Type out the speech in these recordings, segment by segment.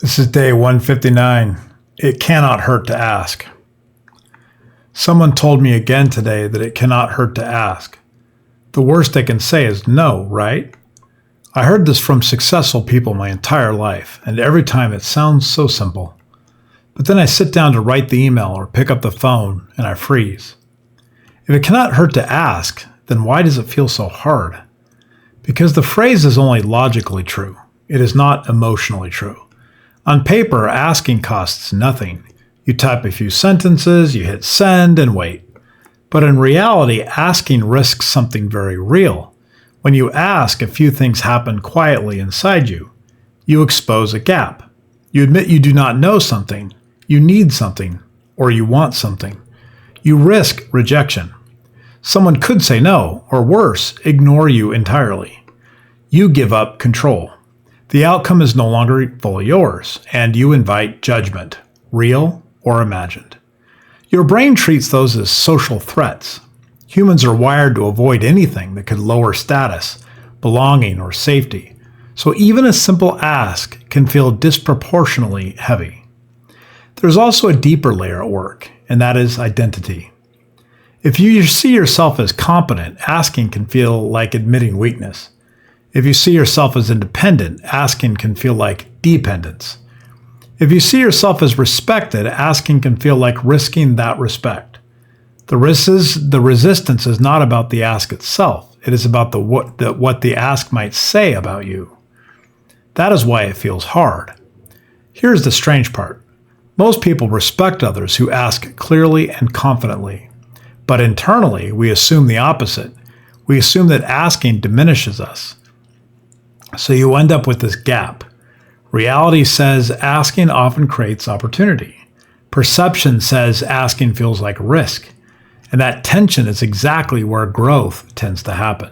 This is day 159. It cannot hurt to ask. Someone told me again today that it cannot hurt to ask. The worst they can say is no, right? I heard this from successful people my entire life, and every time it sounds so simple. But then I sit down to write the email or pick up the phone, and I freeze. If it cannot hurt to ask, then why does it feel so hard? Because the phrase is only logically true. It is not emotionally true. On paper, asking costs nothing. You type a few sentences, you hit send, and wait. But in reality, asking risks something very real. When you ask, a few things happen quietly inside you. You expose a gap. You admit you do not know something, you need something, or you want something. You risk rejection. Someone could say no, or worse, ignore you entirely. You give up control. The outcome is no longer fully yours, and you invite judgment, real or imagined. Your brain treats those as social threats. Humans are wired to avoid anything that could lower status, belonging, or safety. So even a simple ask can feel disproportionately heavy. There's also a deeper layer at work, and that is identity. If you see yourself as competent, asking can feel like admitting weakness. If you see yourself as independent, asking can feel like dependence. If you see yourself as respected, asking can feel like risking that respect. The resistance is not about the ask itself. It is about what the ask might say about you. That is why it feels hard. Here's the strange part. Most people respect others who ask clearly and confidently. But internally, we assume the opposite. We assume that asking diminishes us. So you end up with this gap. Reality says asking often creates opportunity. Perception says asking feels like risk. And that tension is exactly where growth tends to happen.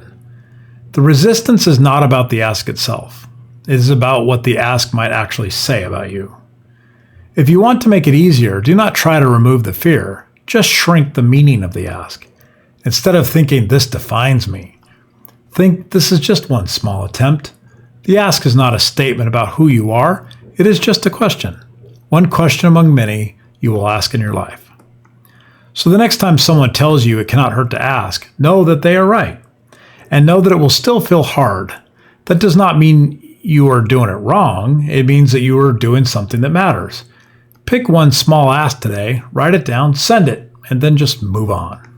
The resistance is not about the ask itself. It is about what the ask might actually say about you. If you want to make it easier, do not try to remove the fear. Just shrink the meaning of the ask. Instead of thinking this defines me, think this is just one small attempt. The ask is not a statement about who you are. It is just a question. One question among many you will ask in your life. So the next time someone tells you it cannot hurt to ask, know that they are right. And know that it will still feel hard. That does not mean you are doing it wrong. It means that you are doing something that matters. Pick one small ask today, write it down, send it, and then just move on.